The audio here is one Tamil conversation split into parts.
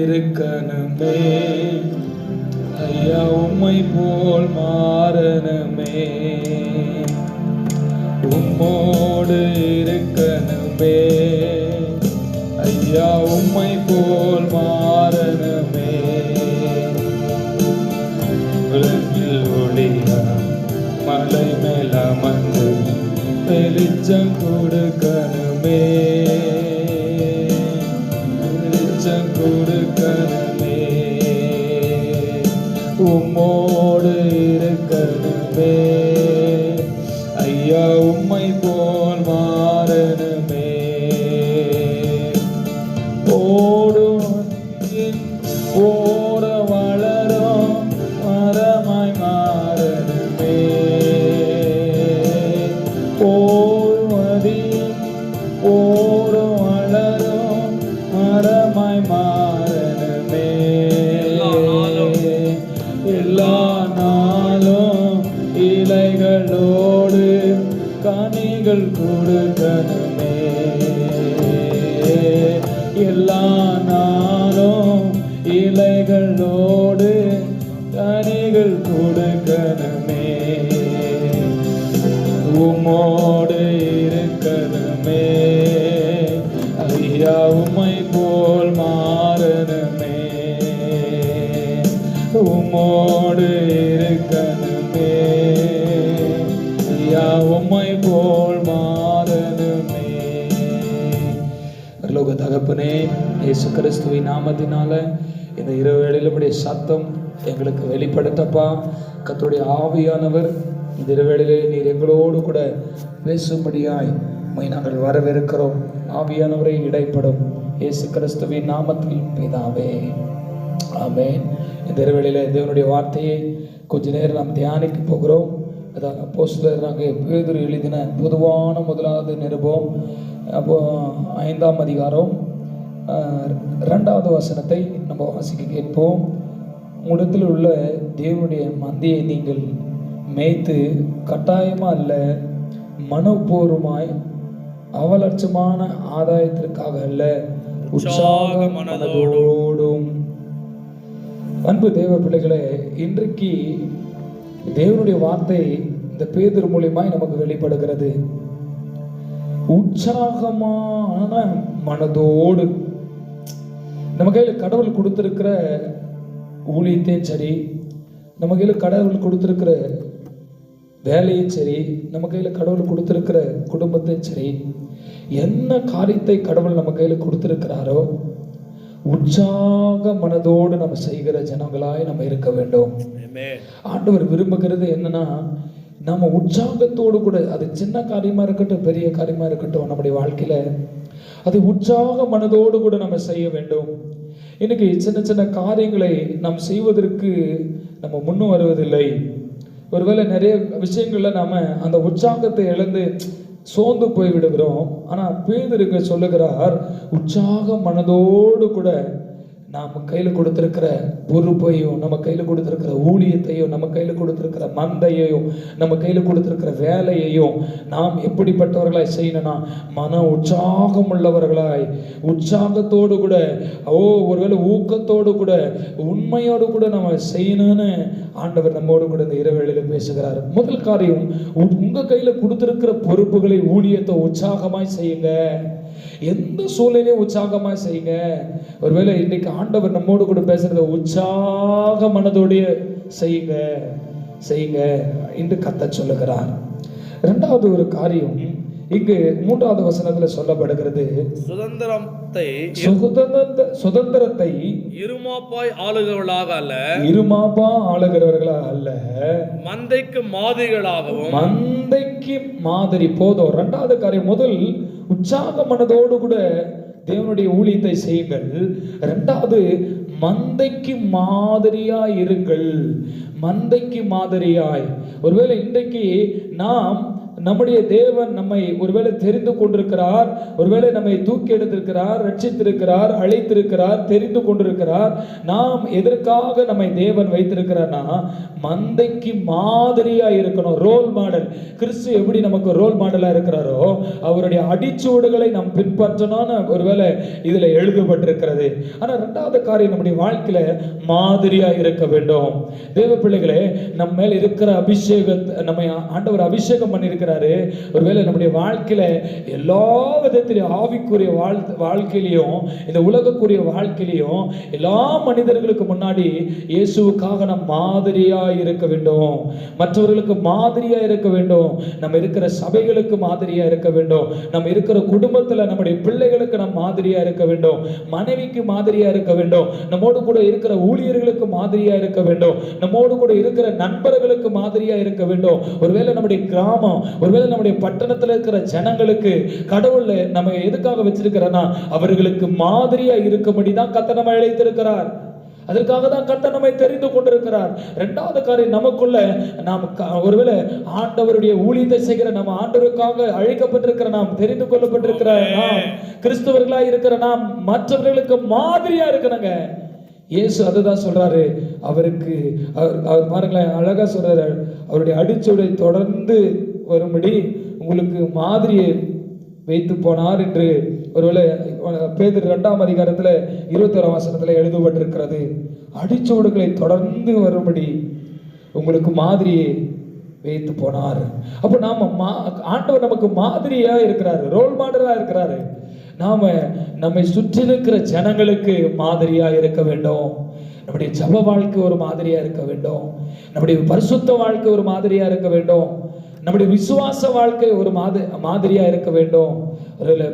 இருக்கணுமே ஐயா, உம்மை போல் மாறணுமே, உம்மோடு இருக்கணுமே ஐயா, உம்மை போல் மாறணுமே. உலகில் ஒளியா மலை மேல அமர்ந்து வெளிச்சம் கொடுக்கணுமே, வெளிச்சம் கொடுக்கணுமே, உம்மோடு இருக்கணுமே ஐயா, உம்மை போல் மாறணுமே. ஓடும் ஓட வளரும் மரமாய் மாறணுமே, ஓடுவதில் ஓடும் வளரும் மரமாய் மாறணுமே. எல்லா நாளும் இலைகளோடு கனிகள் கொடுக்கணுமே, எல்லா நாளும் இலைகளோடு கனிகள் கொடுக்கணுமே, உம்மோடு இருக்கணுமே ஐயா, உம்மை போல் மாறணுமே, உம்மோடு இருக்கணுமே ஐயா, உம்மை போல் மாறணுமே. பரலோக தகப்பனே, இயேசு கிறிஸ்துவின் நாமத்தினால இந்த இரவு வேளையிலுடைய சத்தம் எங்களுக்கு வெளிப்படுத்தப்பா. கர்த்தருடைய ஆவியானவர் இந்த இரவேளையிலே நீர் எங்களோடு கூட பேசும்படியாய் நாங்கள் வரவேற்கிறோம். ஆவியானவரை இடைப்படும் இயேசு கிறிஸ்துவின் நாமத்தில் பிதாவே, ஆமென். இந்த இரவேளையிலே தேவனுடைய வார்த்தையை கொஞ்ச நேரம் நாம் தியானிக்க போகிறோம். அதான் அப்போஸ்தலராகிய பேதுரு எழுதின பொதுவான முதலாவது நிருபம், அப்போ 5ஆம் அதிகாரம் 2வது வசனத்தை நம்ம வாசிக்க கேட்போம். உங்களிடத்தில் உள்ள தேவனுடைய மந்தையை நீங்கள் மேய்த்து கட்டாயமா அல்ல, மனப்பூர்வமாய் அவலட்சமான ஆதாயத்திற்காக அல்ல, உற்சாக மனதோடும். அன்பு தேவ பிள்ளைகளே, இன்றைக்கு தேவனுடைய வார்த்தை இந்த பேதுரு மூலியமாய் நமக்கு வெளிப்படுகிறது. உற்சாகமான மனதோடு நம்ம கையில் கடவுள் கொடுத்திருக்கிற ஊழியத்தையும் சரி, நம்ம கையில் கடவுள் கொடுத்திருக்கிற வேலையும் சரி, நம்ம கையில் கடவுள் கொடுத்திருக்கிற குடும்பத்தையும் சரி, என்ன காரியத்தை கடவுள் நம்ம கையில் கொடுத்திருக்கிறாரோ உற்சாக மனதோடு நம்ம செய்கிற ஜனங்களாய் நம்ம இருக்க வேண்டும். ஆண்டவர் விரும்புகிறது என்னன்னா, நம்ம உற்சாகத்தோடு கூட, அது சின்ன காரியமா இருக்கட்டும் பெரிய காரியமா இருக்கட்டும், நம்முடைய வாழ்க்கையில அது உற்சாக மனதோடு கூட நம்ம செய்ய வேண்டும். இன்னைக்கு சின்ன சின்ன காரியங்களை நாம் செய்வதற்கு நம்ம முன்னும் வருவதில்லை. ஒருவேளை நிறைய விஷயங்கள்ல நாம அந்த உற்சாகத்தை இழந்து சோர்ந்து போய் விடுகிறோம். ஆனா பேதுரு சொல்லுகிறார், உற்சாக மனதோடு கூட நம்ம கையில கொடுத்திருக்கிற பொறுப்பையும், நம்ம கையில கொடுத்திருக்கிற ஊழியத்தையும், நம்ம கையில கொடுத்திருக்கிற மந்தையையும், நம்ம கையில கொடுத்திருக்கிற வேலையையும் நாம் எப்படிப்பட்டவர்களாய் செய்யணும்னா, மன உற்சாகம் உள்ளவர்களாய், உற்சாகத்தோடு கூட, ஒருவேளை ஊக்கத்தோடு கூட, உண்மையோடு கூட நம்ம செய்யணும்னு ஆண்டவர் நம்மோடு கூட இந்த இரவேளையில பேசுகிறார். முதல் காரியம், உங்க கையில கொடுத்திருக்கிற பொறுப்புகளை, ஊழியத்தை உற்சாகமாய் செய்யுங்க. எந்த சூழ்நிலையும் உற்சாகமாய் செய்யுங்க. ஒருவேளை இன்னைக்கு ஆண்டவர் நம்மோடு கூட பேசுறத உற்சாக மனதோடைய செய்யுங்க செய்யுங்க என்று கர்த்தர் சொல்லுகிறார். இரண்டாவது ஒரு காரியம் இங்கு 3வது வசனத்துல சொல்லப்படுகிறது, சுதந்திரத்தை இருமாப்பாய் ஆளுகிறவர்களாக அல்ல, இருமாப்பா ஆளுகிறவர்களாக அல்ல, மந்தைக்கு மாதிரிகளாகவும். மந்தைக்கு மாதிரி போதும். இரண்டாவது காரியம், முதல் உற்சாக மனதோடு கூட தேவனுடைய ஊழியத்தை செய்யுங்கள். இரண்டாவது, மந்தைக்கு மாதிரியாய் இருங்கள். மந்தைக்கு மாதிரியாய். ஒருவேளை இன்றைக்கு நாம் நம்முடைய தேவன் நம்மை ஒருவேளை தெரிந்து கொண்டிருக்கிறார், ஒருவேளை நம்மை தூக்கி எடுத்திருக்கிறார், ரட்சித்திருக்கிறார், அழைத்திருக்கிறார், தெரிந்து கொண்டிருக்கிறார். நாம் எதற்காக நம்மை தேவன் வைத்திருக்கிறார்னா மந்தைக்கு மாதிரியா இருக்கணும், ரோல் மாடல். கிறிஸ்து எப்படி நமக்கு ரோல் மாடலா இருக்கிறாரோ அவருடைய அடிச்சுவடுகளை நாம் பின்பற்றணும்னு ஒருவேளை இதுல எழுதப்பட்டிருக்கிறது. ஆனா இரண்டாவது காரியம், நம்முடைய வாழ்க்கையில மாதிரியா இருக்க வேண்டும். தேவ பிள்ளைகளே, நம்ம மேல் இருக்கிற அபிஷேகத்தை நம்ம ஆண்டவர் அபிஷேகம் பண்ணியிருக்கிறாரு. ஒருவேளை நம்முடைய வாழ்க்கையில எல்லா விதத்திலையும் ஆவிக்குரிய வாழ்க்கையிலையும் இந்த உலகக்குரிய வாழ்க்கையிலையும் எல்லா மனிதர்களுக்கு முன்னாடி இயேசுவுக்காக நாம் மாதிரியா இருக்க வேண்டும், மற்றவர்களுக்கு மாதிரியா இருக்க வேண்டும், நம்ம இருக்கிற சபைகளுக்கு மாதிரியா இருக்க வேண்டும், நம்ம இருக்கிற குடும்பத்துல நம்முடைய பிள்ளைகளுக்கு நாம் மாதிரியா இருக்க வேண்டும், மனைவிக்கு மாதிரியா இருக்க வேண்டும், நம்மோடு கூட இருக்கிற ஊழியர்களுக்கு மாதிரியா இருக்க வேண்டும், நம்மோடு கூட இருக்கிற நண்பர்களுக்கு மாதிரியா இருக்க வேண்டும். ஒருவேளை நம்முடைய கிராமம், ஒருவேளை நம்முடைய பட்டணத்தில் இருக்கிற ஜனங்களுக்கு கடவுள் நம்ம எதுக்காக வச்சிருக்கிறனா அவர்களுக்கு மாதிரியா இருக்கும்படி தான் கர்த்தர் நம்மை அழைத்திருக்கிறார். அதற்காக தான் கர்த்தர் நம்மை தெரிந்து கொண்டிருக்கிறார். இரண்டாவது காரியம், நமக்குள்ள நாம் ஒருவேளை ஆண்டவருடைய ஊழியத்தை செய்கிற நம்ம ஆண்டவருக்காக அழைக்கப்பட்டிருக்கிற நாம், தெரிந்து கொள்ளப்பட்டிருக்கிற நாம், கிறிஸ்தவர்களா இருக்கிற நாம் மற்றவர்களுக்கு மாதிரியா இருக்கணுங்க. இயேசு அதுதான் சொல்றாரு. அவருக்கு அவர் பாருங்களேன், அழகா சொல்றாரு, அவருடைய அடிச்சுவடை தொடர்ந்து வரும்படி உங்களுக்கு மாதிரியை வைத்து போனார் என்று ஒருவேளை பேதுரு 2ஆம் அதிகாரத்துல 21ஆம் வசனத்துல எழுதப்பட்டிருக்கிறது. அடிச்சுவடுகளை தொடர்ந்து வரும்படி உங்களுக்கு மாதிரியை வைத்து போனார். அப்போ நாம ஆண்டவர் நமக்கு மாதிரியா இருக்கிறாரு, ரோல் மாடலா இருக்கிறாரு. நாம நம்மை சுற்றி இருக்கிற ஜனங்களுக்கு மாதிரியா இருக்க வேண்டும். நம்முடைய ஜப வாழ்க்கை ஒரு மாதிரியா இருக்க வேண்டும், நம்முடைய பரிசுத்த வாழ்க்கை ஒரு மாதிரியா இருக்க வேண்டும், நம்முடைய விசுவாச வாழ்க்கை ஒரு மாதிரியா இருக்க வேண்டும்.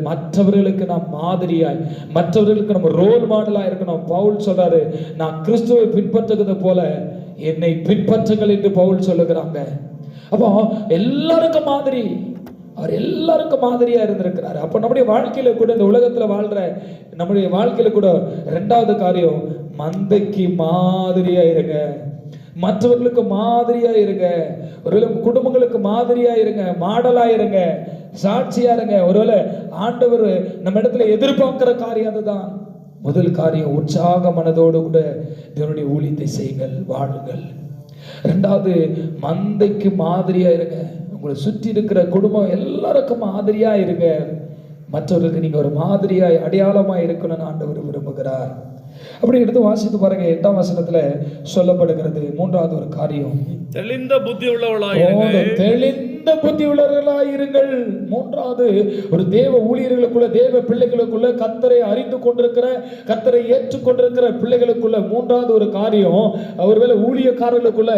மற்றவர்களுக்கு நாம் மாதிரியாய், மற்றவர்களுக்கு நம்ம ரோல் மாடலா இருக்கணும். பவுல் சொல்றாரு, நான் கிறிஸ்துவை பின்பற்றுகிறது போல என்னை பின்பற்றுங்கள் என்று பவுல் சொல்லுகிறாங்க. அப்போ எல்லாருக்கும் மாதிரி, அவர் எல்லாருக்கும் மாதிரியா இருந்திருக்கிறாரு. அப்ப நம்முடைய வாழ்க்கையில கூட, இந்த உலகத்துல வாழ்ற நம்முடைய வாழ்க்கையில கூட இரண்டாவது காரியம், மந்தைக்கு மாதிரியா இருங்க, மற்றவர்களுக்கு மாதிரியா இருங்க, ஒருவேளை குடும்பங்களுக்கு மாதிரியா இருங்க, மாடலா இருங்க, சாட்சியா இருங்க. ஒருவேளை ஆண்டவர் நம்ம இடத்துல எதிர்பார்க்கிற காரியம் அதுதான். முதல் காரியம், உற்சாக மனதோடு கூட தேவனுடைய ஊழியத்தை செய்யுங்கள், வாழுங்கள். இரண்டாவது, மந்தைக்கு மாதிரியா இருங்க. உங்களை சுற்றி இருக்கிற குடும்பம் எல்லாருக்கும் மாதிரியா இருங்க. மற்றவர்களுக்கு நீங்க ஒரு மாதிரியாய் அடையாளமாய் இருக்கணும்னு ஆண்டவர் விரும்புகிறார். அப்படி எடுத்து வாசித்து பாருங்க. 8ஆம் வசனத்துல சொல்லப்படுகிறது மூன்றாவது ஒரு காரியம், தெளிந்த புத்தி உள்ளவர்களாயிருங்கள். தெளிந்த புத்தி உள்ளவர்களாயிருங்கள். மூன்றாவது, ஒரு தேவ ஊழியர்களுக்குள்ள, தேவ பிள்ளைகளுக்குள்ள, கர்த்தரை அறிந்து கொண்டிருக்கிற, கர்த்தரை ஏற்றுக்கொண்டிருக்கிற பிள்ளைகளுக்குள்ள மூன்றாவது ஒரு காரியம், ஒருவேளை ஊழியக்காரர்களுக்குள்ள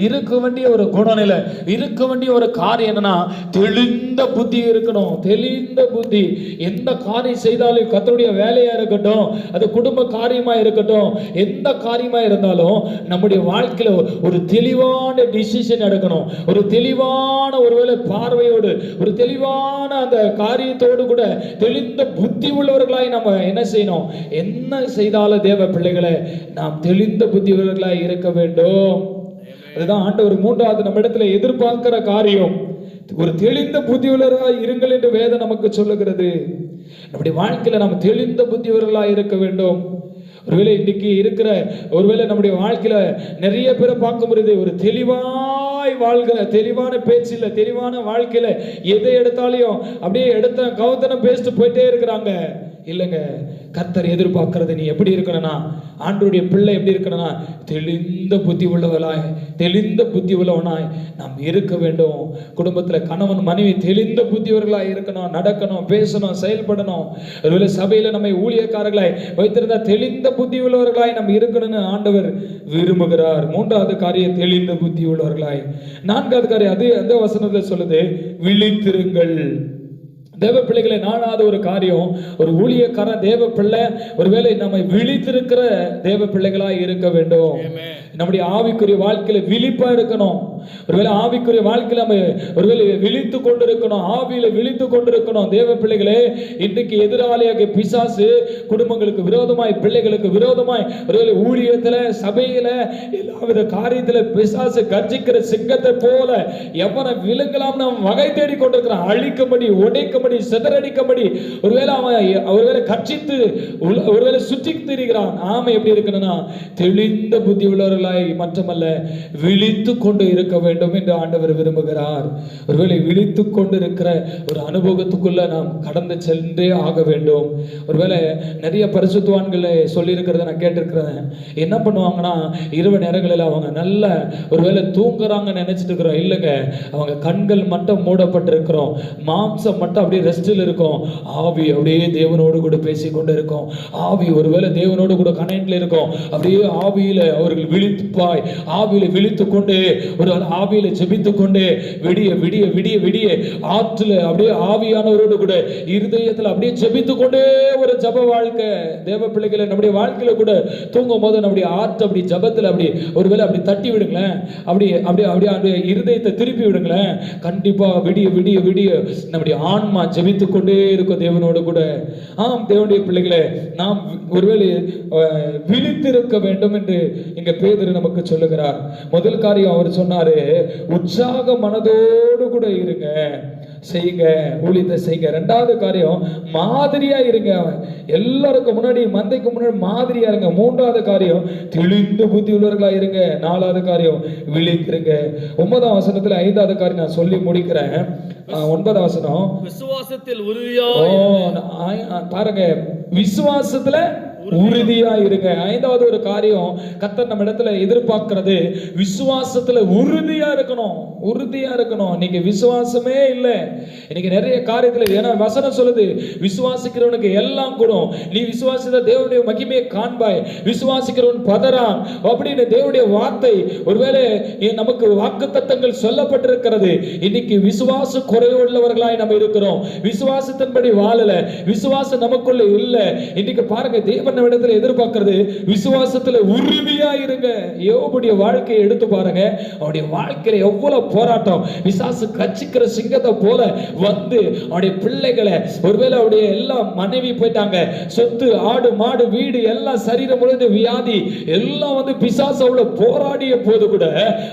இருக்க வேண்டிய ஒரு குணநிலை, இருக்க வேண்டிய ஒரு காரியம் என்னன்னா, தெளிந்த புத்தி இருக்கணும். தெளிந்த புத்தி. எந்த காரியம் செய்தாலும், கர்த்தருடைய வேலையா இருக்கட்டும், அது குடும்ப காரியமா இருக்கட்டும், எந்த காரியமா இருந்தாலும் நம்முடைய வாழ்க்கையில ஒரு தெளிவான டிசிஷன் எடுக்கணும். ஒரு தெளிவான ஒருவேளை பார்வையோடு, ஒரு தெளிவான அந்த காரியத்தோடு கூட தெளிந்த புத்தி உள்ளவர்களாய் நம்ம என்ன செய்யணும், என்ன செய்தாலும் தேவ பிள்ளைகளை நாம் தெளிந்த புத்தி உள்ளவர்களாய் இருக்க வேண்டும். அதுதான் ஆண்டவர் மூன்றாவது நம்ம இடத்துல எதிர்பார்க்கிற காரியம். ஒரு தெளிந்த புத்தியுள்ளவராய் இருங்கள் என்று வேதம் நமக்கு சொல்லுகிறது. நம்முடைய வாழ்க்கையில நாம் தெளிந்த புத்தியுள்ளவர்களாய் இருக்க வேண்டும். ஒருவேளை இன்னைக்கு இருக்கிற, ஒருவேளை நம்முடைய வாழ்க்கையில நிறைய பேரை பார்க்க முடியுது, ஒரு தெளிவாய் வாழ்கிற, தெளிவான பேச்சு இல்லை, தெளிவான வாழ்க்கையில எதை எடுத்தாலையும் அப்படியே எடுத்த கவுத்தனம் பேசிட்டு போயிட்டே இருக்கிறாங்க. இல்லைங்க, கர்த்தர் எதிர்பார்க்கிறது நீ எப்படி இருக்கணும்னா, ஆண்டவருடைய பிள்ளை எப்படி இருக்கணும்னா, தெளிந்த புத்தி உள்ளவளாய், தெளிந்த புத்தி உள்ளவனாய் நாம் இருக்க வேண்டும். குடும்பத்தில் கணவன் மனைவி தெளிந்த புத்தியவர்களாய் இருக்கணும், நடக்கணும், பேசணும், செயல்படணும். ஒருவேளை சபையில நம்மை ஊழியக்காரர்களாய் வைத்திருந்தா தெளிந்த புத்தி உள்ளவர்களாய் நம்ம இருக்கணும்னு ஆண்டவர் விரும்புகிறார். மூன்றாவது காரியம், தெளிந்த புத்தி உள்ளவர்களாய். நான்காவது காரியம், அது அந்த வசனத்தில் சொல்லுது, விழித்திருங்கள். தேவ பிள்ளைகளை நானாத ஒரு காரியம், ஒரு ஊழியக்கார தேவ பிள்ளை ஒருவேளை நம்மை விழித்திருக்கிற தேவ பிள்ளைகளாய் இருக்க வேண்டும். நம்முடைய ஆவிக்குரிய வாழ்க்கையில விழிப்பா இருக்கணும். ஒருவேளை ஆவிக்குரிய வாழ்க்கையில நம்ம ஒருவேளை விழித்து கொண்டிருக்கணும், ஆவியில விழித்து கொண்டிருக்கணும். தேவ பிள்ளைகளே, இன்றைக்கு எதிராளியாக பிசாசு குடும்பங்களுக்கு விரோதமாய், பிள்ளைகளுக்கு விரோதமாய், ஒருவேளை ஊழியத்துல, சபையில, எல்லாவித காரியத்துல பிசாசு கர்ஜிக்கிற சிங்கத்தை போல எவனை விழுங்கலாம் நாம் வகை தேடி கொண்டிருக்கிறான். அழிக்கும்படி, உடைக்கும்படி, சிதறடிக்கும்படி ஒருவேளை அவன் கட்சித்து ஒருவேளை சுற்றி திரிகிறான். ஆமை எப்படி இருக்கணும்னா தெளிந்த புத்தி உள்ளவர்களாய் மட்டுமல்ல விழித்து கொண்டு இருக்க வேண்டும் என்று ஆண்டவர் விரும்புகிறார். ஒருவேளை விழித்து கொண்டு இருக்கிற ஒரு அனுபவத்துக்குள்ள நாம் கடந்து சென்றே ஆக வேண்டும். ஒருவேளை நிறைய பரிசுத்தவான்கள் சொல்லி இருக்கிறத நான் கேட்டிருக்கிறேன். என்ன பண்ணுவாங்கன்னா இரவு நேரங்களில் அவங்க நல்ல ஒருவேளை தூங்குறாங்க நினைச்சிட்டு இருக்கிறோம். இல்லைங்க, அவங்க கண்கள் மட்டும் மூடப்பட்டிருக்கிறோம், மாம்சம் மட்டும் அப்படியே ரெஸ்டில் இருக்கும், ஆவி அப்படியே தேவனோடு கூட பேசிக்கொண்டு இருக்கும். ஆவி ஒருவேளை தேவனோடு கூட கனெக்ட்ல இருக்கும். அப்படியே ஆவியில அவர்கள் விழிப்பாய், ஆவியில விழித்து கொண்டு ஒரு ஆவியில ஜெபித்து கொண்டு விடிய விடிய விடிய விடிய ஆற்றுல அப்படியே ஆவியானவரோடு கூட இருதயத்துல அப்படியே ஜெபித்து கொண்டே ஒரு ஜப வாழ்க்கை. தேவ பிள்ளைகளை நம்முடைய வாழ்க்கையில கூட தூங்கும் போது நம்முடைய ஆற்று அப்படி ஜபத்துல அப்படி ஒருவேளை அப்படி தட்டி விடுங்களேன், அப்படி அப்படியே அப்படியே அப்படியே இருதயத்தை திருப்பி விடுங்களேன். கண்டிப்பா விடிய விடிய விடிய நம்முடைய ஆன்மா ஜெபித்து கொண்டே இருக்கும் தேவனோடு கூட. ஆம் தேவனுடைய பிள்ளைகளை, நாம் ஒருவேளை விழித்திருக்க வேண்டும் என்று இங்க பேதுரு நமக்கு சொல்லுகிறார். முதல் காரியம் அவர் சொன்னாரு, உற்சாக மனதோடு கூட இருங்க, செய்யுங்க, ஊழியத்தை செய்யுங்க. ரெண்டாவது காரியம் மாதிரியா இருங்க, எல்லாருக்கும் முன்னாடி மந்தைக்கு முன்னாடி மாதிரியா இருங்க. மூன்றாவது காரியம் தெளிந்த புத்தி உள்ளவர்களா இருங்க. நாலாவது காரியம் விழித்திருங்க. 9ஆம் வசனத்துல 5வது காரியம் நான் சொல்லி முடிக்கிறேன். 9ஆம் வசனம், விசுவாசத்தில் உறுதியா பாருங்க, விசுவாசத்துல உறுதியா இருங்க. 5வது ஒரு காரியம் கர்த்தர் நம்ம இடத்துல எதிர்பார்க்கிறது, விசுவாசத்துல உறுதியா இருக்கணும். உறுதியா இருக்கணும். நீங்க விசுவாசமே இல்லை இன்னைக்கு நிறைய காரியத்துல. ஏன்னா வசனம் சொல்லுது, விசுவாசிக்கிறவனுக்கு எல்லாம் கூடும், நீ விசுவாசித்த தேவனுடைய மகிமையை காண்பாய், விசுவாசிக்கிறவன் பதறான் அப்படின்னு தேவனுடைய வார்த்தை ஒருவேளை நமக்கு வாக்குத்தத்தங்கள் சொல்லப்பட்டிருக்கிறது. இன்னைக்கு விசுவாச குறைவுள்ளவர்களாய் நம்ம இருக்கிறோம், விசுவாசத்தின்படி வாழல, விசுவாசம் நமக்குள்ள இல்ல. இன்னைக்கு பாருங்க, தேவன் இடத்துல எதிர்பார்க்கிறது விசுவாசத்துல உறுதியா இருங்க. யோபுடைய வாழ்க்கையை எடுத்து பாருங்க, அவருடைய வாழ்க்கையில எவ்வளவு போராட்டம். விசாசு கச்சிக்கிற சிங்கத்தை போல வந்து அவருடைய பிள்ளைகளை, ஒருவேளை அவருடைய எல்லா மனைவி போயிட்டாங்க, சொத்து, ஆடு மாடு வீடு எல்லாம், சரீரம் முழுது வியாதி எல்லாம் வந்து பிசாசு அவ்வளவு போராடிய போது கூட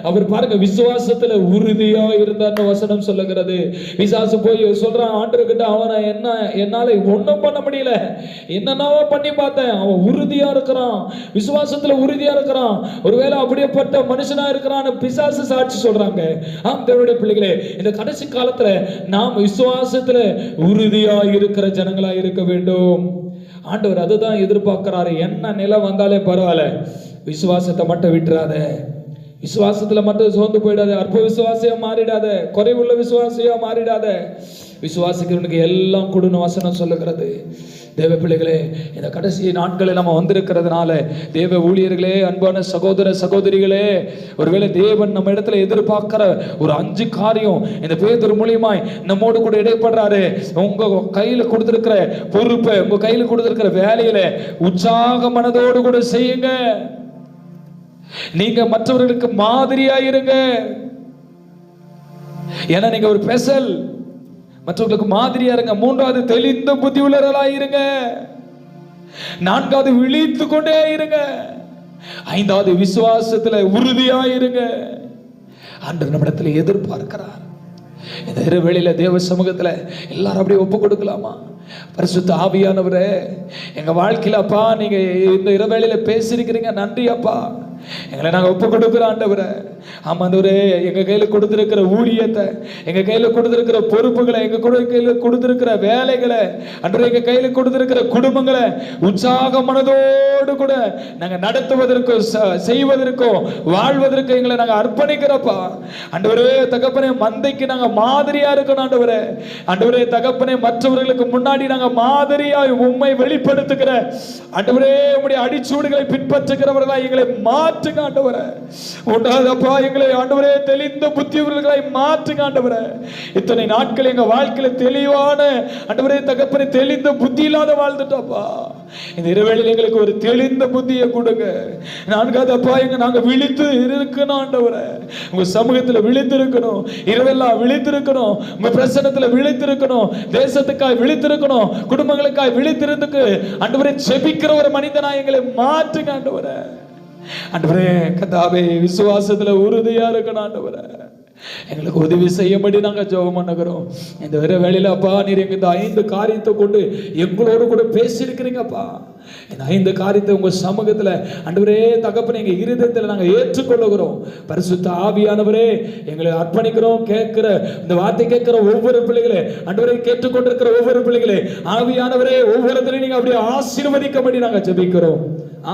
அவர் பாருங்க விசுவாசத்துல உறுதியா இருந்தார்னு வசனம் சொல்லுகிறது. பிசாசு போய் சொல்றான் ஆண்டவர்கிட்ட, அவனை என்னால ஒண்ணும் பண்ண முடியல, என்னென்னவோ பண்ணி பார்த்தேன், அவன் உறுதியா இருக்கிறான், விசுவாசத்துல உறுதியா இருக்கிறான், ஒருவேளை அப்படியேப்பட்ட மனுஷனா இருக்கிறான்னு பிசாசு சாட்சி சொல்றாங்க. ஆம் தேவனுடைய பிள்ளைகளே, இந்த கடைசி காலத்துல நாம் விசுவாசத்துல உறுதியா இருக்கிற ஜனங்களா இருக்க வேண்டும். ஆண்டவர் அதுதான் எதிர்பார்க்கிறாரு. என்ன நிலை வந்தாலே பரவாயில்ல, விசுவாசத்தை மட்டும் விட்டுறாத, விசுவாசத்துல மட்டும் சோர்ந்து போயிடாத, அற்ப விசுவாசியா மாறிடாத, குறைவுள்ள விசுவாசியா மாறிடாத. விசுவாசிக்கிறவனுக்கு எல்லாம் கொடுன்னு வசனம் சொல்லுகிறது. தேவ பிள்ளைகளே, இந்த கடைசி நாட்களில் நம்ம வந்திருக்கிறதுனால, தேவ ஊழியர்களே, அன்பான சகோதர சகோதரிகளே, ஒருவேளை தேவன் நம்ம இடத்துல எதிர்பார்க்கிற ஒரு 5 காரியம் இந்த பேதுரு மூலியமாய் நம்மோடு கூட இடைப்படுறாரு. உங்க கையில கொடுத்திருக்கிற பொறுப்பை, உங்க கையில கொடுத்திருக்கிற வேலையில உற்சாக மனதோடு கூட செய்யுங்க. நீங்க மற்றவர்களுக்கு மாதிரியா இருங்க. ஏன்னா நீங்க ஒரு ஸ்பெஷல், மற்றவர்களுக்கு மாதிரியா இருங்க. 3வது தெளிந்த புத்தி உள்ளவர்களாய் இருங்க. 4வது விழித்து கொண்டே இருங்க. 5வது விசுவாசத்துல உறுதியா இருங்க. ஆண்டவர் நம்மிடத்துல எதிர்பார்க்கிறார். இந்த இரவேளையில தேவ சமூகத்துல எல்லாரும் அப்படியே ஒப்பு கொடுக்கலாமா? பரிசுத்த ஆவியானவரே, எங்க வாழ்க்கையில அப்பா நீங்க இந்த இரவேளையில பேசியிருக்கிறீங்க, நன்றி அப்பா. எங்களை நாங்கள் ஒப்பு கொடுக்கிறோம் ஆண்டவரே. ஆமாண்டவரே, எங்க கையில கொடுத்திருக்கிற ஊழியத்தை, எங்க கையில கொடுத்திருக்கிற பொறுப்புகளை, எங்க கையில கொடுத்திருக்கிற வேலைகளை, அன்று எங்க கையில கொடுத்திருக்கிற குடும்பங்களை உற்சாக மனதோடு கூட நாங்க நடத்துவதற்கும் செய்வதற்கும் வாழ்வதற்கு எங்களை நாங்க அர்ப்பணிக்கிறப்பா. ஆண்டவரே தகப்பனே, மந்தைக்கு நாங்க மாதிரியா இருக்கணும் ஆண்டவரே. ஆண்டவரே தகப்பனே, மற்றவர்களுக்கு முன்னாடி நாங்க மாதிரியா உம்மை வெளிப்படுத்துகிற ஆண்டவரே, உம்முடைய அடிச்சூடுகளை பின்பற்றுகிறவர்களா எங்களை மாற்றுங்க ஆண்டவரே. உண்டாதப்பா எங்களை ஆண்டவரே தெளிந்த புத்தியுள்ளவர்களாய் மாற்றுங்க ஆண்டவரே. இத்தனை நாட்கள் எங்க வாழ்க்கையில தெளிவான ஆண்டவரே தகப்பனே தெளிந்த புத்தி இல்லாத வாழ்ந்துட்டோம்ப்பா. இந்த இரவேளையில் எங்களுக்கு ஒரு தெளிந்த புத்தியை கொடுங்க. நான்காவது அப்பா நாங்க விழித்து இருக்கணும் ஆண்டவரே. உங்க சமூகத்துல விழித்திருக்கணும், இரவெல்லாம் விழித்திருக்கணும், உங்க பிரசன்னத்துல விழித்திருக்கணும், தேசத்துக்காய் விழித்திருக்கணும், குடும்பங்களுக்காய் விழித்திருந்துக்கு ஆண்டவரே ஜெபிக்கிற ஒரு மனிதனா எங்களை மாற்றுங்க ஆண்டவரே. ஆண்டவரே கர்த்தாவே விசுவாசத்துல உறுதியா இருக்கணும் ஆண்டவரே. எங்களுக்கு உதவி செய்யும்படி நாங்க ஜெபம் பண்ணுகிறோம். இந்த வேற வேளையில அப்பா நீர் எங்க இந்த 5 காரியத்தை கொண்டு எங்களோடு கூட பேசியிருக்கிறீங்கப்பா. இந்த 5 காரியத்தை உங்க சமூகத்துல ஆண்டவரே தகப்பனே எங்க இருதயத்துல நாங்க ஏற்றுக்கொள்ளுகிறோம். பரிசுத்த ஆவியானவரே எங்களை அர்ப்பணிக்கிறோம். கேட்கிற இந்த வார்த்தை கேட்கிற ஒவ்வொரு பிள்ளைகளே ஆண்டவரே, கேட்டுக்கொண்டிருக்கிற ஒவ்வொரு பிள்ளைகளே ஆவியானவரே ஒவ்வொருத்தரையும் நீங்க அப்படியே ஆசீர்வதிக்கும்படி நாங்க ஜெபிக்கிறோம்.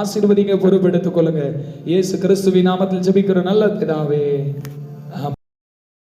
ஆசீர்வதிங்க, பொறுப்பெடுத்துக் கொள்ளுங்க. இயேசு கிறிஸ்துவின் நாமத்தில் ஜெபிக்கிறோம் நல்ல பிதாவே.